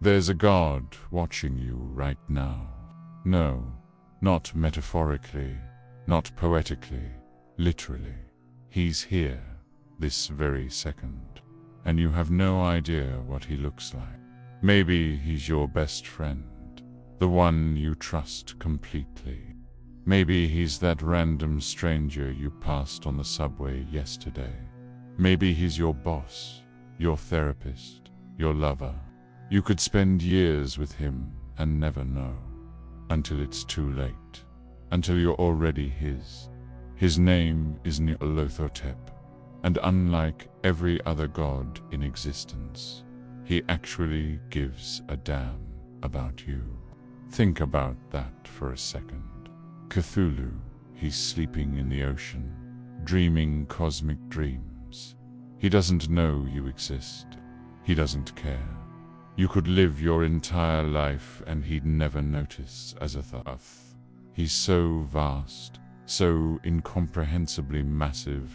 There's a God watching you right now. No, not metaphorically, not poetically, literally. He's here, this very second, and you have no idea what he looks like. Maybe he's your best friend, the one you trust completely. Maybe he's that random stranger you passed on the subway yesterday. Maybe he's your boss, your therapist, your lover. You could spend years with him and never know, until it's too late, until you're already his. His name is Nyarlathotep, and unlike every other god in existence, he actually gives a damn about you. Think about that for a second. Cthulhu, he's sleeping in the ocean, dreaming cosmic dreams. He doesn't know you exist. He doesn't care. You could live your entire life and he'd never notice Azathoth. He's so vast, so incomprehensibly massive,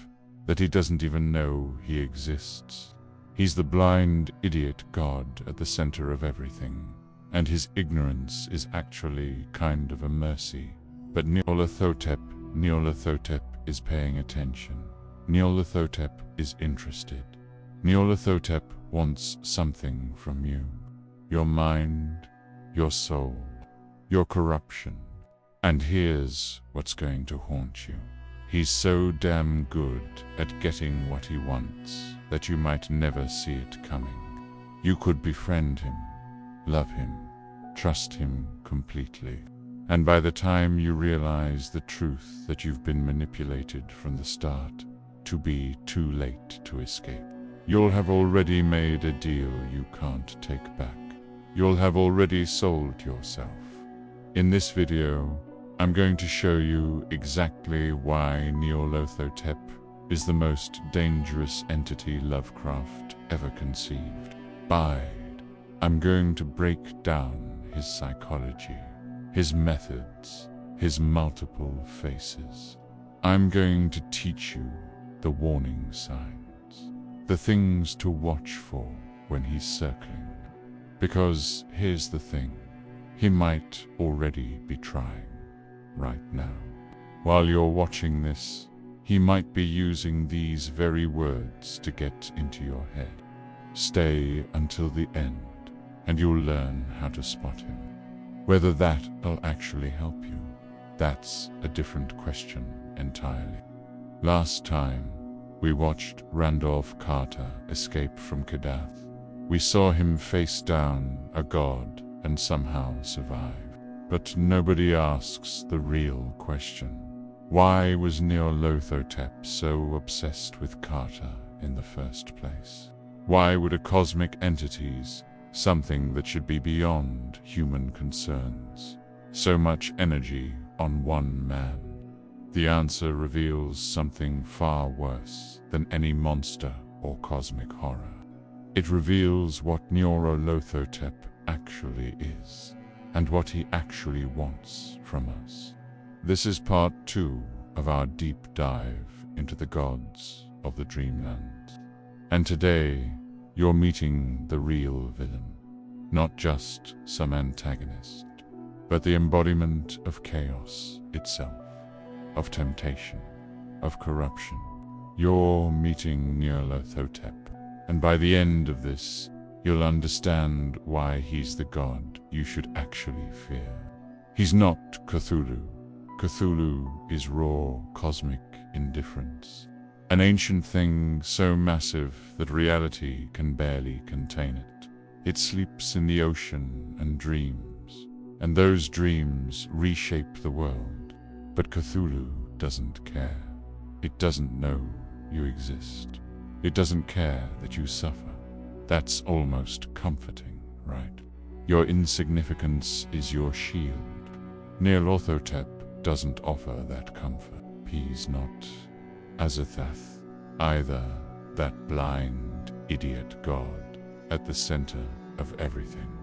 that he doesn't even know he exists. He's the blind, idiot god at the center of everything, and his ignorance is actually kind of a mercy. But Nyarlathotep is paying attention. Nyarlathotep is interested. Nyarlathotep wants something from you. Your mind, your soul, your corruption. And here's what's going to haunt you. He's so damn good at getting what he wants that you might never see it coming. You could befriend him, love him, trust him completely. And by the time you realize the truth that you've been manipulated from the start, to be too late to escape. You'll have already made a deal you can't take back. You'll have already sold yourself. In this video, I'm going to show you exactly why Nyarlathotep is the most dangerous entity Lovecraft ever conceived. Bide. I'm going to break down his psychology, his methods, his multiple faces. I'm going to teach you the warning signs, the things to watch for when he's circling. Because here's the thing, he might already be trying right now. While you're watching this, he might be using these very words to get into your head. Stay until the end, and you'll learn how to spot him. Whether that'll actually help you, that's a different question entirely. Last time, we watched Randolph Carter escape from Kadath. We saw him face down a god and somehow survive. But nobody asks the real question. Why was Nyarlathotep so obsessed with Carter in the first place? Why would a cosmic entity's, something that should be beyond human concerns, so much energy on one man? The answer reveals something far worse than any monster or cosmic horror. It reveals what Nyarlathotep actually is, and what he actually wants from us. This is part 2 of our deep dive into the gods of the Dreamland. And today, you're meeting the real villain, not just some antagonist, but the embodiment of chaos itself, of temptation, of corruption. You're meeting Nyarlathotep, and by the end of this, you'll understand why he's the god you should actually fear. He's not Cthulhu. Cthulhu is raw, cosmic indifference. An ancient thing so massive that reality can barely contain it. It sleeps in the ocean and dreams, and those dreams reshape the world. But Cthulhu doesn't care. It doesn't know you exist. It doesn't care that you suffer. That's almost comforting, right? Your insignificance is your shield. Nyarlathotep doesn't offer that comfort. He's not Azathoth either, that blind, idiot god at the center of everything.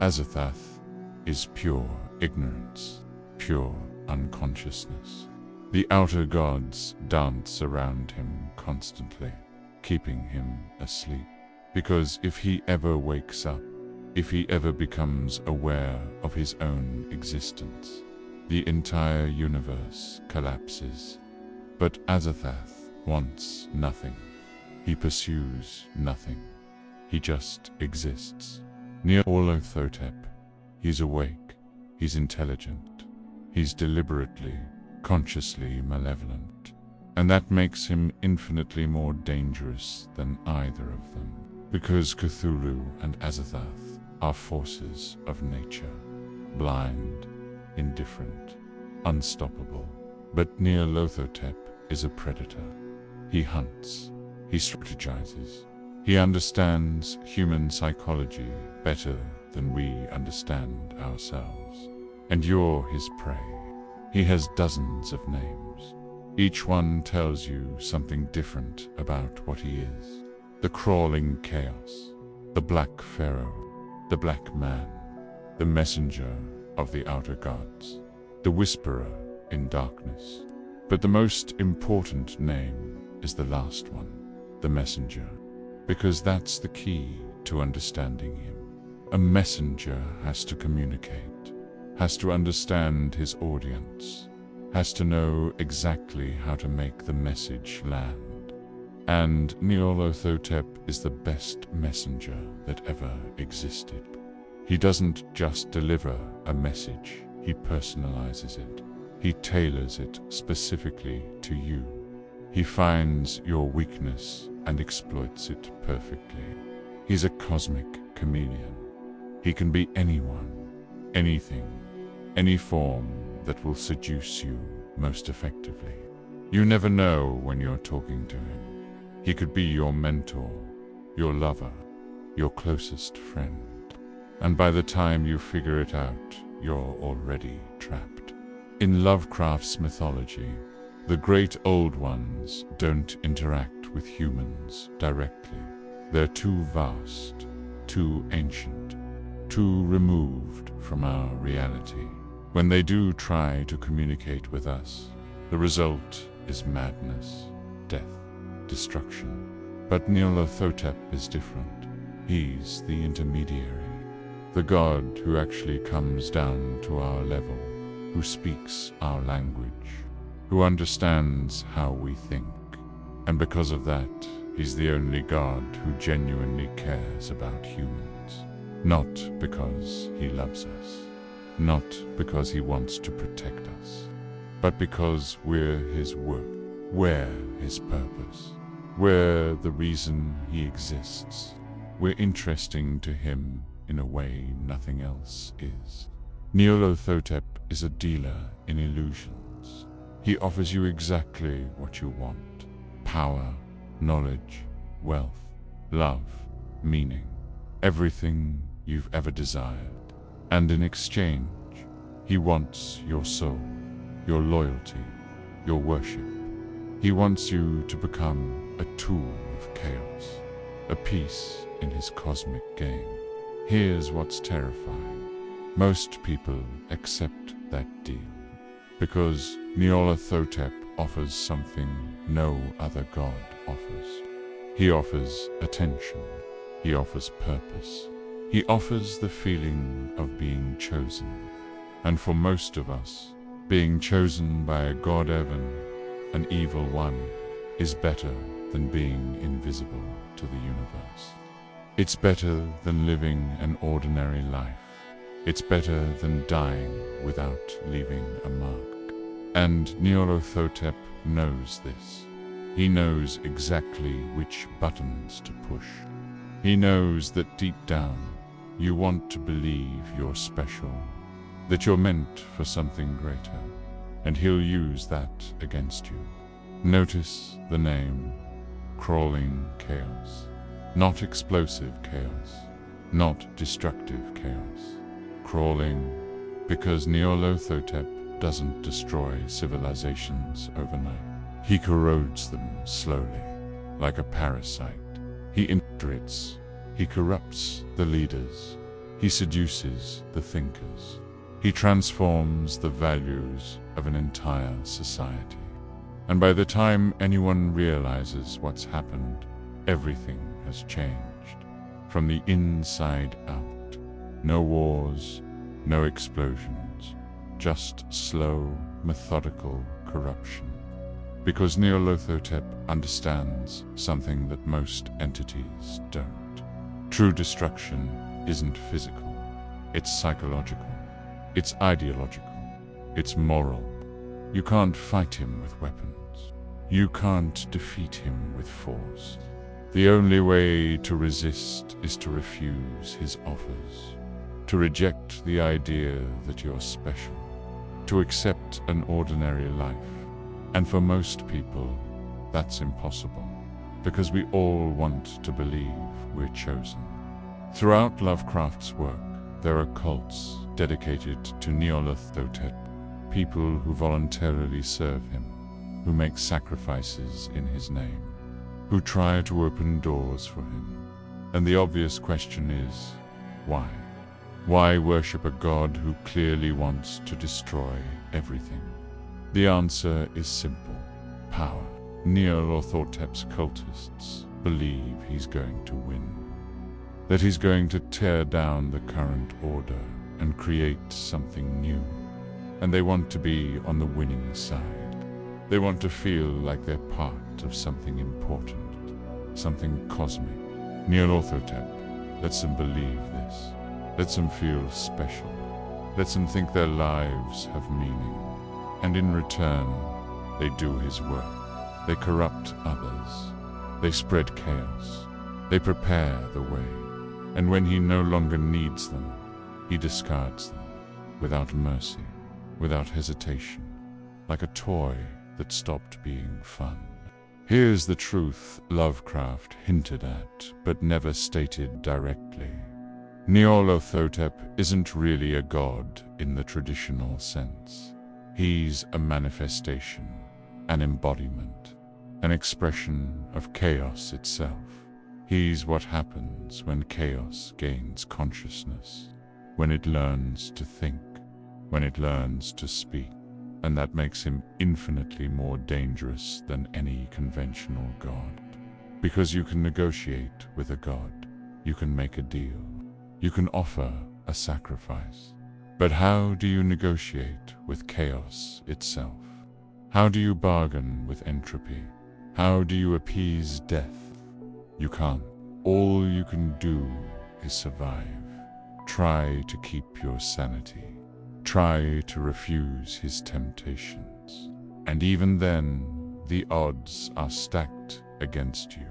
Azathoth is pure ignorance, pure unconsciousness. The outer gods dance around him constantly, keeping him asleep. Because if he ever wakes up, if he ever becomes aware of his own existence, the entire universe collapses. But Azathoth wants nothing. He pursues nothing. He just exists. Nyarlathotep, he's awake, he's intelligent, he's deliberately, consciously malevolent. And that makes him infinitely more dangerous than either of them, because Cthulhu and Azathoth are forces of nature, blind, indifferent, unstoppable. But Nyarlathotep is a predator. He hunts, he strategizes, he understands human psychology better than we understand ourselves. And you're his prey. He has dozens of names. Each one tells you something different about what he is. The crawling chaos, the black Pharaoh, the black man, the messenger of the outer gods, the whisperer in darkness. But the most important name is the last one, the messenger, because that's the key to understanding him. A messenger has to communicate, has to understand his audience, has to know exactly how to make the message land. And Nyarlathotep is the best messenger that ever existed. He doesn't just deliver a message, he personalizes it. He tailors it specifically to you. He finds your weakness and exploits it perfectly. He's a cosmic chameleon. He can be anyone, anything, any form that will seduce you most effectively. You never know when you're talking to him. He could be your mentor, your lover, your closest friend. And by the time you figure it out, you're already trapped. In Lovecraft's mythology, the great old ones don't interact with humans directly. They're too vast, too ancient, too removed from our reality. When they do try to communicate with us, the result is madness, death, destruction. But Nyarlathotep is different. He's the intermediary, the god who actually comes down to our level, who speaks our language, who understands how we think. And because of that, he's the only god who genuinely cares about humans. Not because he loves us, not because he wants to protect us, but because we're his work, we're his purpose, we're the reason he exists. We're interesting to him in a way nothing else is. Nyarlathotep is a dealer in illusions. He offers you exactly what you want: power, knowledge, wealth, love, meaning, everything you've ever desired. And in exchange, he wants your soul, your loyalty, your worship. He wants you to become a tool of chaos, a piece in his cosmic game. Here's what's terrifying. Most people accept that deal because Nyarlathotep offers something no other god offers. He offers attention. He offers purpose. He offers the feeling of being chosen. And for most of us, being chosen by a god even, an evil one, is better than being invisible to the universe. It's better than living an ordinary life. It's better than dying without leaving a mark. And Nyarlathotep knows this. He knows exactly which buttons to push. He knows that deep down, you want to believe you're special, that you're meant for something greater, and he'll use that against you. Notice the name, crawling chaos. Not explosive chaos, not destructive chaos. Crawling, because Nyarlathotep doesn't destroy civilizations overnight. He corrodes them slowly, like a parasite. He infiltrates, he corrupts the leaders, he seduces the thinkers. He transforms the values of an entire society. And by the time anyone realizes what's happened, everything has changed, from the inside out. No wars, no explosions, just slow, methodical corruption. Because Nyarlathotep understands something that most entities don't. True destruction isn't physical, it's psychological, it's ideological, it's moral. You can't fight him with weapons. You can't defeat him with force. The only way to resist is to refuse his offers, to reject the idea that you're special, to accept an ordinary life. And for most people, that's impossible, because we all want to believe we're chosen. Throughout Lovecraft's work, there are cults dedicated to Nyarlathotep, people who voluntarily serve him, who make sacrifices in his name, who try to open doors for him. And the obvious question is, why? Why worship a god who clearly wants to destroy everything? The answer is simple: power. Nyarlathotep's cultists believe he's going to win, that he's going to tear down the current order and create something new. And they want to be on the winning side. They want to feel like they're part of something important, something cosmic. Nyarlathotep lets them believe this, lets them feel special, lets them think their lives have meaning. And in return, they do his work. They corrupt others. They spread chaos. They prepare the way. And when he no longer needs them, he discards them, without mercy, without hesitation, like a toy that stopped being fun. Here's the truth Lovecraft hinted at, but never stated directly. Nyarlathotep isn't really a god in the traditional sense. He's a manifestation, an embodiment, an expression of chaos itself. He's what happens when chaos gains consciousness, when it learns to think, when it learns to speak. And that makes him infinitely more dangerous than any conventional god. Because you can negotiate with a god, you can make a deal, you can offer a sacrifice. But how do you negotiate with chaos itself? How do you bargain with entropy? How do you appease death? You can't. All you can do is survive. Try to keep your sanity. Try to refuse his temptations. And even then, the odds are stacked against you.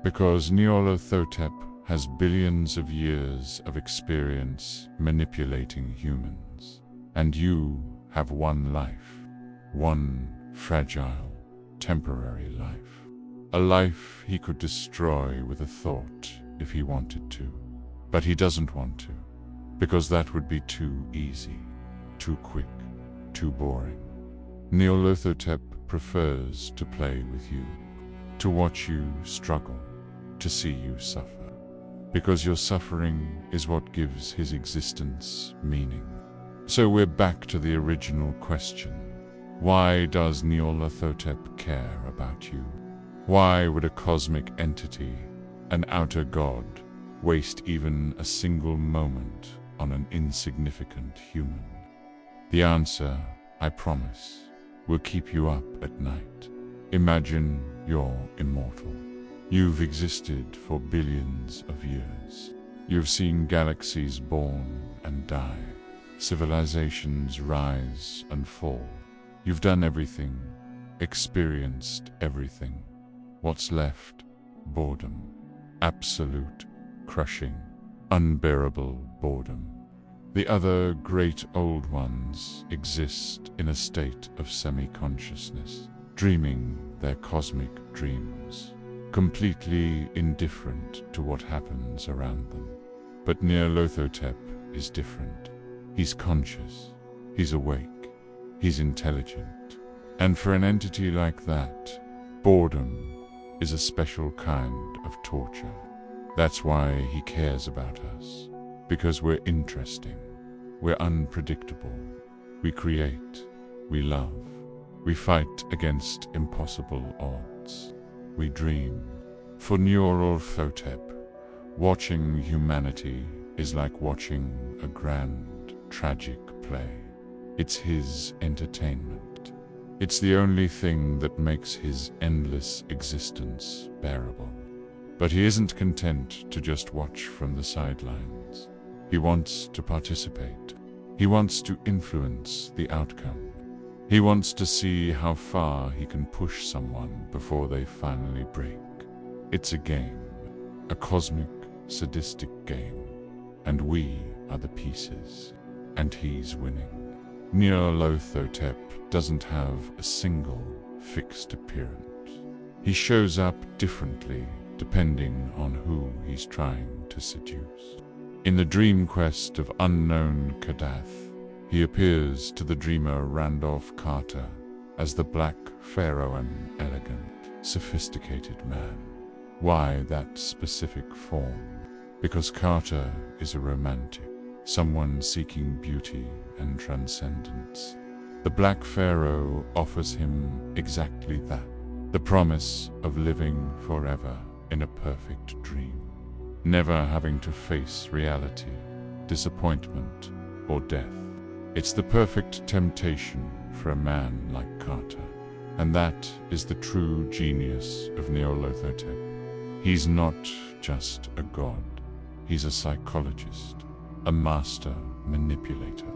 Because Nyarlathotep has billions of years of experience manipulating humans. And you have one life, one fragile, temporary life. A life he could destroy with a thought if he wanted to. But he doesn't want to, because that would be too easy, too quick, too boring. Nyarlathotep prefers to play with you, to watch you struggle, to see you suffer. Because your suffering is what gives his existence meaning. So we're back to the original question. Why does Nyarlathotep care about you? Why would a cosmic entity, an outer god, waste even a single moment on an insignificant human? The answer, I promise, will keep you up at night. Imagine you're immortal. You've existed for billions of years. You've seen galaxies born and die, civilizations rise and fall. You've done everything, experienced everything. What's left? Boredom. Absolute, crushing, unbearable boredom. The other great old ones exist in a state of semi-consciousness, dreaming their cosmic dreams, completely indifferent to what happens around them. But Nyarlathotep is different. He's conscious, he's awake, he's intelligent. And for an entity like that, boredom is a special kind of torture. That's why he cares about us, because we're interesting, we're unpredictable, we create, we love, we fight against impossible odds. We dream. For Nyarlathotep, watching humanity is like watching a grand, tragic play. It's his entertainment. It's the only thing that makes his endless existence bearable. But he isn't content to just watch from the sidelines. He wants to participate. He wants to influence the outcome. He wants to see how far he can push someone before they finally break. It's a game, a cosmic, sadistic game, and we are the pieces, and he's winning. Nyarlathotep doesn't have a single fixed appearance. He shows up differently depending on who he's trying to seduce. In the dream quest of unknown Kadath, he appears to the dreamer Randolph Carter as the black Pharaoh, an elegant, sophisticated man. Why that specific form? Because Carter is a romantic, someone seeking beauty and transcendence. The black Pharaoh offers him exactly that, the promise of living forever in a perfect dream, never having to face reality, disappointment, or death. It's the perfect temptation for a man like Carter, and that is the true genius of Nyarlathotep. He's not just a god, he's a psychologist, a master manipulator,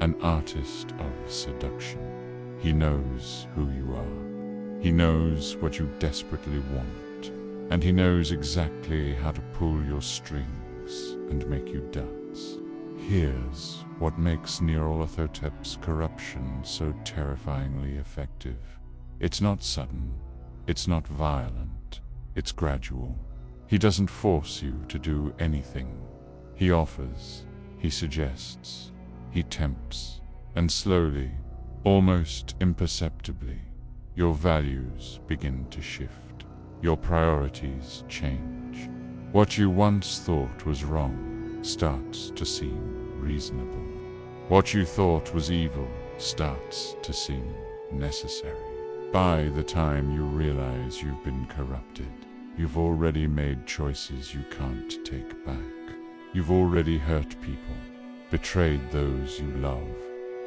an artist of seduction. He knows who you are. He knows what you desperately want, and he knows exactly how to pull your strings and make you dance. Here's what makes Nyarlathotep's corruption so terrifyingly effective. It's not sudden, it's not violent, it's gradual. He doesn't force you to do anything. He offers, he suggests, he tempts, and slowly, almost imperceptibly, your values begin to shift. Your priorities change. What you once thought was wrong starts to seem reasonable. What you thought was evil starts to seem necessary. By the time you realize you've been corrupted, you've already made choices you can't take back. You've already hurt people, betrayed those you love,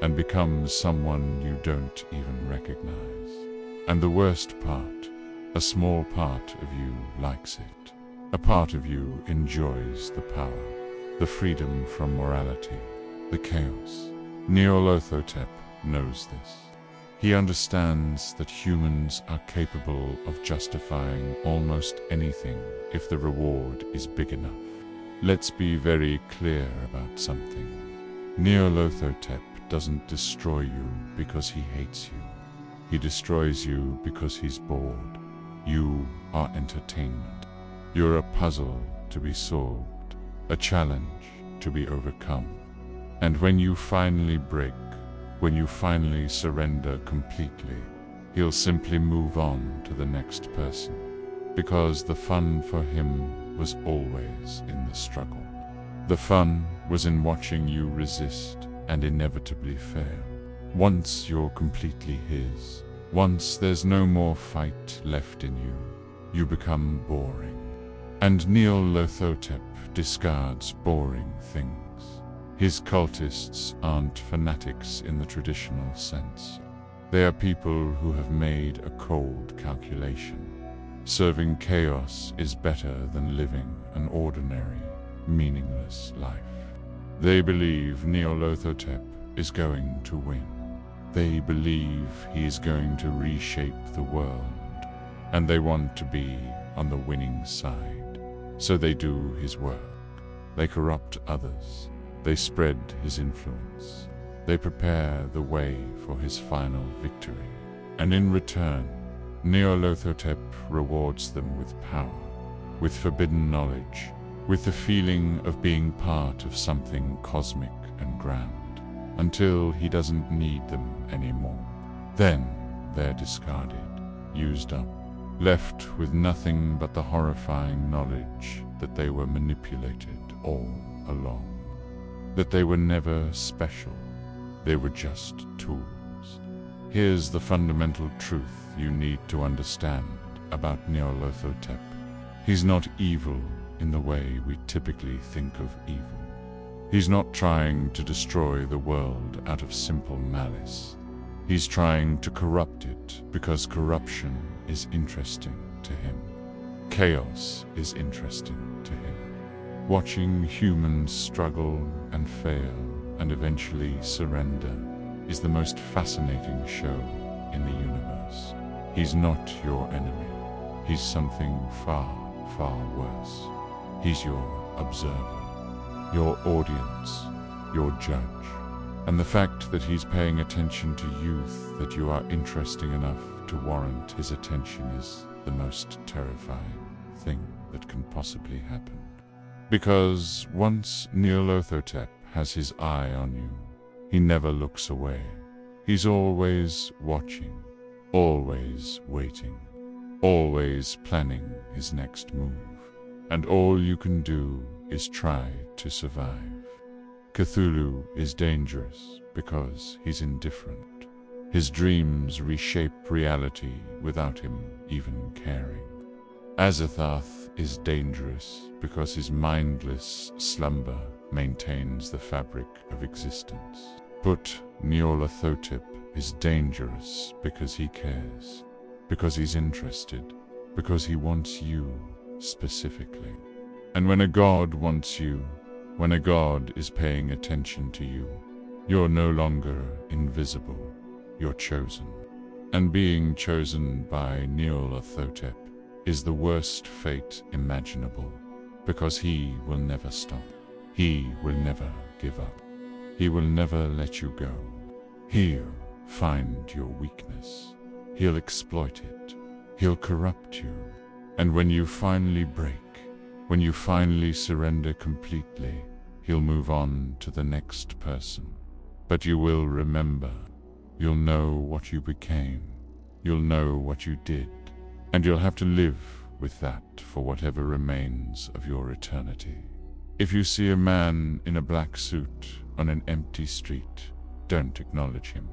and become someone you don't even recognize. And the worst part, a small part of you likes it. A part of you enjoys the power, the freedom from morality, the chaos. Nyarlathotep knows this. He understands that humans are capable of justifying almost anything if the reward is big enough. Let's be very clear about something. Nyarlathotep doesn't destroy you because he hates you. He destroys you because he's bored. You are entertainment. You're a puzzle to be solved, a challenge to be overcome. And when you finally break, when you finally surrender completely, he'll simply move on to the next person, because the fun for him was always in the struggle. The fun was in watching you resist and inevitably fail. Once you're completely his, once there's no more fight left in you, you become boring. And Nyarlathotep discards boring things. His cultists aren't fanatics in the traditional sense. They are people who have made a cold calculation. Serving chaos is better than living an ordinary, meaningless life. They believe Nyarlathotep is going to win. They believe he is going to reshape the world, and they want to be on the winning side. So they do his work. They corrupt others. They spread his influence. They prepare the way for his final victory. And in return, Nyarlathotep rewards them with power, with forbidden knowledge, with the feeling of being part of something cosmic and grand, until he doesn't need them anymore. Then they're discarded, used up, left with nothing but the horrifying knowledge that they were manipulated all along, that they were never special, they were just tools. Here's the fundamental truth you need to understand about Nyarlathotep. He's not evil in the way we typically think of evil. He's not trying to destroy the world out of simple malice. He's trying to corrupt it because corruption is interesting to him. Chaos is interesting to him. Watching humans struggle and fail and eventually surrender is the most fascinating show in the universe. He's not your enemy. He's something far, far worse. He's your observer, your audience, your judge. And the fact that he's paying attention to youth that you are interesting enough to warrant his attention is the most terrifying thing that can possibly happen. Because once Nyarlathotep has his eye on you, he never looks away. He's always watching, always waiting, always planning his next move. And all you can do is try to survive. Cthulhu is dangerous because he's indifferent. His dreams reshape reality without him even caring. Azathoth is dangerous because his mindless slumber maintains the fabric of existence. But Nyarlathotep is dangerous because he cares, because he's interested, because he wants you specifically. And when a god wants you, when a god is paying attention to you, you're no longer invisible, you're chosen. And being chosen by Nyarlathotep is the worst fate imaginable, because he will never stop. He will never give up. He will never let you go. He'll find your weakness. He'll exploit it. He'll corrupt you. And when you finally break, when you finally surrender completely, he'll move on to the next person. But you will remember. You'll know what you became. You'll know what you did. And you'll have to live with that for whatever remains of your eternity. If you see a man in a black suit on an empty street, don't acknowledge him.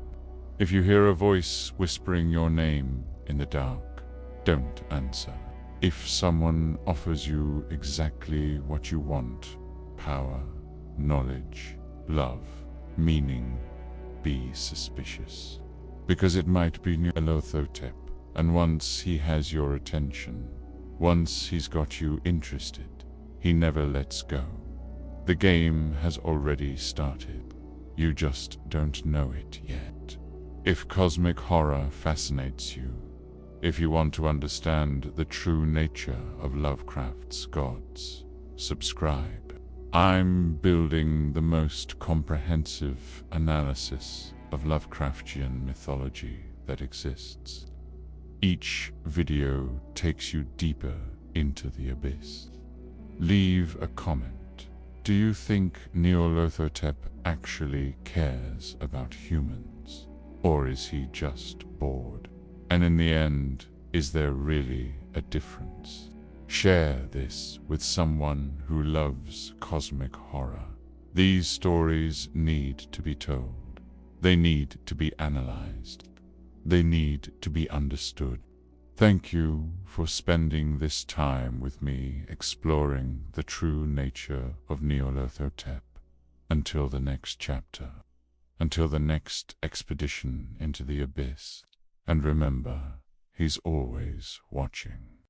If you hear a voice whispering your name in the dark, don't answer. If someone offers you exactly what you want, power, knowledge, love, meaning, be suspicious. Because it might be Nyarlathotep, and once he has your attention, once he's got you interested, he never lets go. The game has already started. You just don't know it yet. If cosmic horror fascinates you, if you want to understand the true nature of Lovecraft's gods, subscribe. I'm building the most comprehensive analysis of Lovecraftian mythology that exists. Each video takes you deeper into the abyss. Leave a comment. Do you think Nyarlathotep actually cares about humans? Or is he just bored? And in the end, is there really a difference? Share this with someone who loves cosmic horror. These stories need to be told. They need to be analyzed. They need to be understood. Thank you for spending this time with me exploring the true nature of Nyarlathotep. Until the next chapter. Until the next expedition into the abyss. And remember, he's always watching.